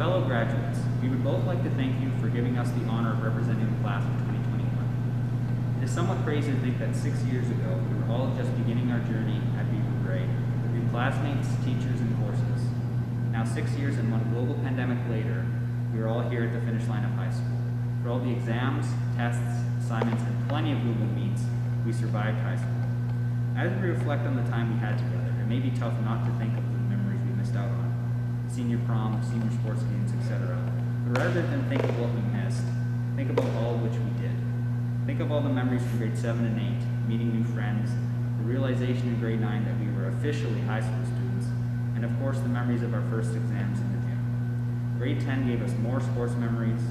fellow graduates, we would both like to thank you for giving us the honor of representing the class of 2021. It is somewhat crazy to think that 6 years ago, we were all just beginning our journey at Beaver Brae, with new classmates, teachers, and courses. Now 6 years and one global pandemic later, we are all here at the finish line of high school. For all the exams, tests, assignments, and plenty of Google Meets, we survived high school. As we reflect on the time we had together, it may be tough not to think of the memories we missed out on. Senior prom, senior sports games, etc. But rather than think of what we missed, think about all of which we did. Think of all the memories from grade 7 and 8, meeting new friends, the realization in grade 9 that we were officially high school students, and of course the memories of our first exams in the gym. Grade 10 gave us more sports memories.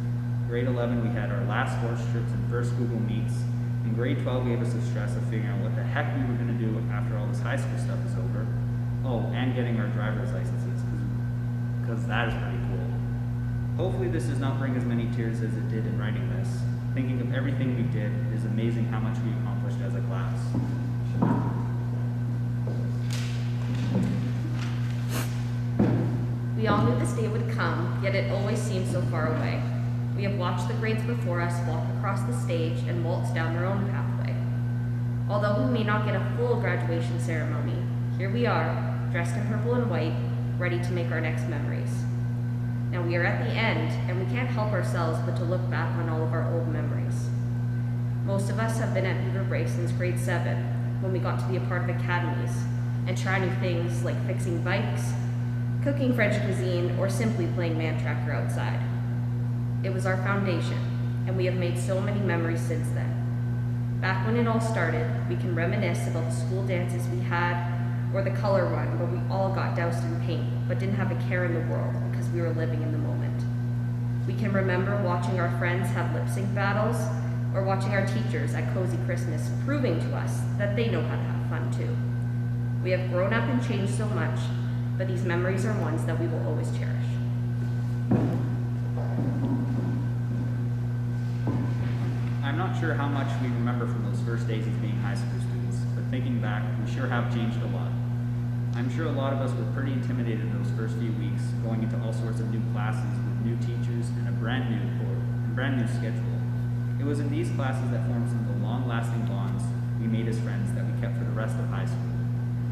Grade 11 we had our last sports trips and first Google Meets. And grade 12 gave us the stress of figuring out what the heck we were going to do after all this high school stuff is over. Oh, and getting our driver's licenses, because that is pretty cool. Hopefully this does not bring as many tears as it did in writing this. Thinking of everything we did, it is amazing how much we accomplished as a class. We all knew this day would come, yet it always seemed so far away. We have watched the grades before us walk across the stage and waltz down their own pathway. Although we may not get a full graduation ceremony, here we are, dressed in purple and white, ready to make our next memories. Now we are at the end, and we can't help ourselves but to look back on all of our old memories. Most of us have been at Beaver Brae since grade 7, when we got to be a part of academies, and try new things like fixing bikes, cooking French cuisine, or simply playing man tracker outside. It was our foundation, and we have made so many memories since then. Back when it all started, we can reminisce about the school dances we had, or the color run where we all got doused in paint, but didn't have a care in the world because we were living in the moment. We can remember watching our friends have lip sync battles, or watching our teachers at Cozy Christmas proving to us that they know how to have fun too. We have grown up and changed so much, but these memories are ones that we will always cherish. I'm not sure how much we remember from those first days as being high school students, but thinking back, we sure have changed a lot. I'm sure a lot of us were pretty intimidated those first few weeks, going into all sorts of new classes with new teachers and a brand new schedule. It was in these classes that formed some of the long-lasting bonds we made as friends that we kept for the rest of high school.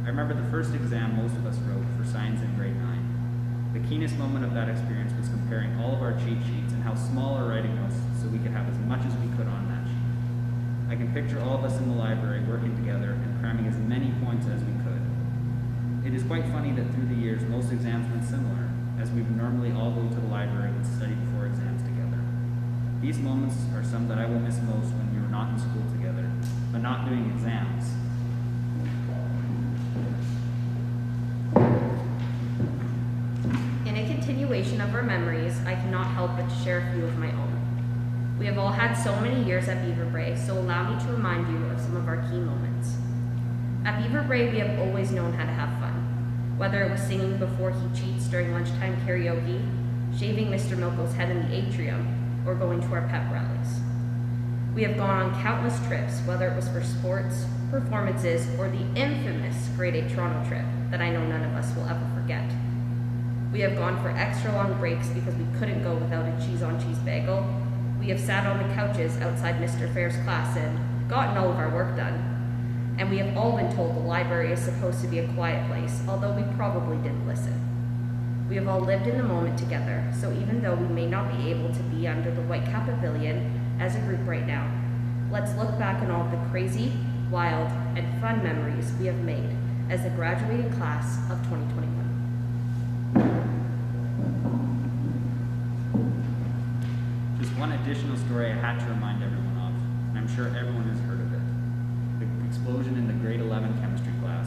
I remember the first exam most of us wrote for science in grade 9. The keenest moment of that experience was comparing all of our cheat sheets and how small our writing was so we could have as much as we could on that sheet. I can picture all of us in the library working together and cramming as many points as we could. It is quite funny that through the years most exams went similar, as we would normally all go to the library and study before exams together. These moments are some that I will miss most when we were not in school together, but not doing exams. In a continuation of our memories, I cannot help but to share a few of my own. We have all had so many years at Beaver Brae, so allow me to remind you of some of our key moments. At Beaver Brae, we have always known how to have fun, whether it was singing before he cheats during lunchtime karaoke, shaving Mr. Milko's head in the atrium, or going to our pep rallies. We have gone on countless trips, whether it was for sports, performances, or the infamous grade 8 Toronto trip that I know none of us will ever forget. We have gone for extra long breaks because we couldn't go without a cheese-on-cheese bagel. We have sat on the couches outside Mr. Fair's class and gotten all of our work done. And we have all been told the library is supposed to be a quiet place, although we probably didn't listen. We have all lived in the moment together, so even though we may not be able to be under the White Cap Pavilion as a group right now, let's look back on all the crazy, wild, and fun memories we have made as the graduating class of 2021. Just one additional story I had to remind everyone of, and I'm sure everyone has heard of it. The explosion in the grade 11 chemistry class.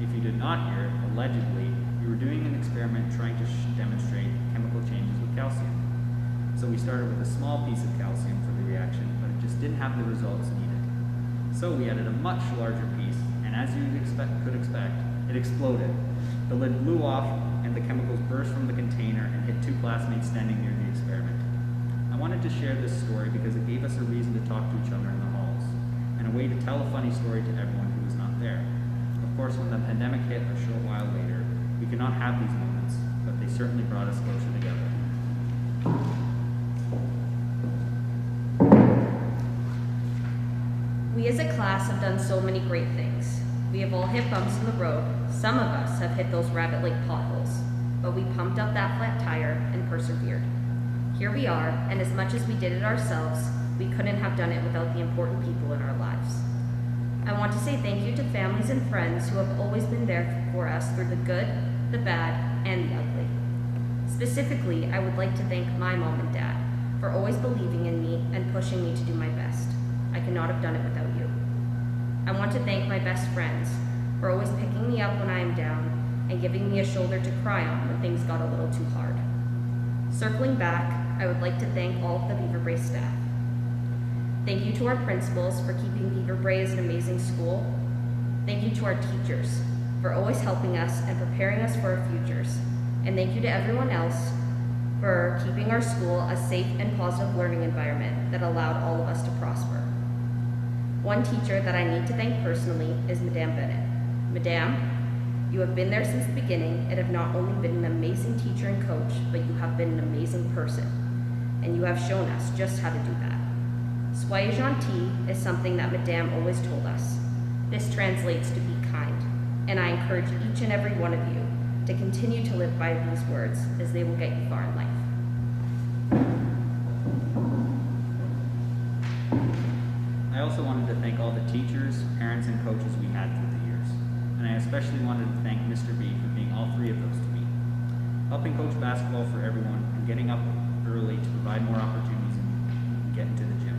If you did not hear it, allegedly, we were doing an experiment trying to demonstrate chemical changes with calcium. So we started with a small piece of calcium for the reaction, but it just didn't have the results needed. So we added a much larger piece, and as you could expect, it exploded. The lid blew off, and the chemicals burst from the container and hit two classmates standing near the experiment. I wanted to share this story because it gave us a reason to talk to each other in the halls, and a way to tell a funny story to everyone who was not there. Of course, when the pandemic hit a short while later, we could not have these moments, but they certainly brought us closer together. class have done so many great things. We have all hit bumps in the road. Some of us have hit those rabbit-like potholes, but we pumped up that flat tire and persevered. Here we are, and as much as we did it ourselves, we couldn't have done it without the important people in our lives. I want to say thank you to families and friends who have always been there for us through the good, the bad, and the ugly. Specifically, I would like to thank my mom and dad for always believing in me and pushing me to do my best. I could not have done it without you. I want to thank my best friends for always picking me up when I am down and giving me a shoulder to cry on when things got a little too hard. Circling back, I would like to thank all of the Beaver Brae staff. Thank you to our principals for keeping Beaver Brae as an amazing school. Thank you to our teachers for always helping us and preparing us for our futures. And thank you to everyone else for keeping our school a safe and positive learning environment that allowed all of us to prosper. One teacher that I need to thank personally is Madame Bennett. Madame, you have been there since the beginning and have not only been an amazing teacher and coach, but you have been an amazing person. And you have shown us just how to do that. Soyez gentil is something that Madame always told us. This translates to be kind, and I encourage each and every one of you to continue to live by these words, as they will get you far in life. I also wanted to thank all the teachers, parents, and coaches we had through the years. And I especially wanted to thank Mr. B for being all three of those to me. Helping coach basketball for everyone and getting up early to provide more opportunities and get into the gym.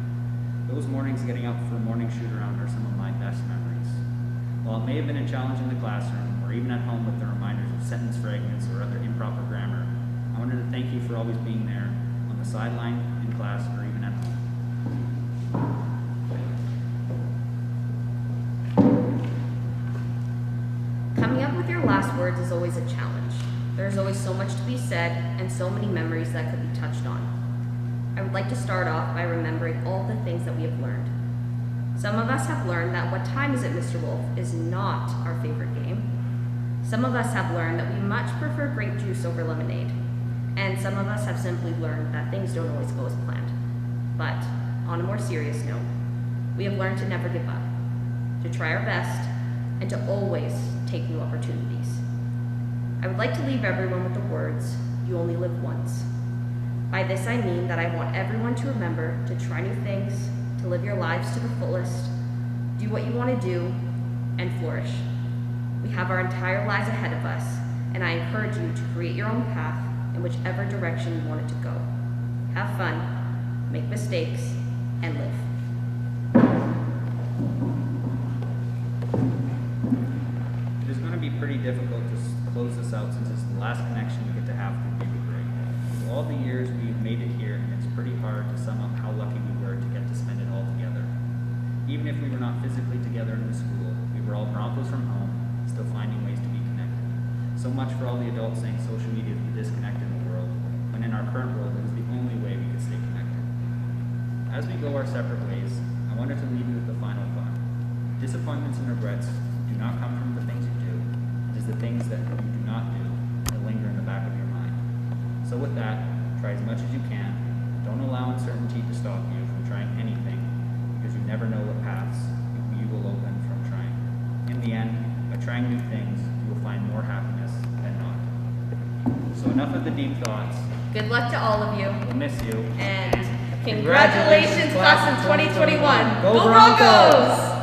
Those mornings getting up for a morning shoot-around are some of my best memories. While it may have been a challenge in the classroom, or even at home with the reminders of sentence fragments or other improper grammar, I wanted to thank you for always being there, on the sideline, in class, or even at home. Coming up with your last words is always a challenge. There's always so much to be said and so many memories that could be touched on. I would like to start off by remembering all the things that we have learned. Some of us have learned that What Time Is It, Mr. Wolf is not our favorite game. Some of us have learned that we much prefer grape juice over lemonade. And some of us have simply learned that things don't always go as planned. But on a more serious note, we have learned to never give up, to try our best, and to always take new opportunities. I would like to leave everyone with the words, "You only live once." By this I mean that I want everyone to remember to try new things, to live your lives to the fullest, do what you want to do, and flourish. We have our entire lives ahead of us, and I encourage you to create your own path in whichever direction you want it to go. Have fun, make mistakes, and live. It is going to be pretty difficult to close this out since it's the last connection we get to have through Beaver Brae. Through all the years we've made it here, and it's pretty hard to sum up how lucky we were to get to spend it all together. Even if we were not physically together in the school, we were all Broncos from home, still finding ways to be connected. So much for all the adults saying social media is the disconnect in the world, when in our current world it is the only way we could stay connected. As we go our separate ways, I wanted to leave you with the final thought. Disappointments and regrets do not come from the things you do. It is the things that you do not do that linger in the back of your mind. So with that, try as much as you can. Don't allow uncertainty to stop you from trying anything, because you never know what paths you will open from trying. In the end, by trying new things, you will find more happiness than not. So enough of the deep thoughts. Good luck to all of you. We'll miss you. And congratulations, class of 2021. Go Broncos! Broncos!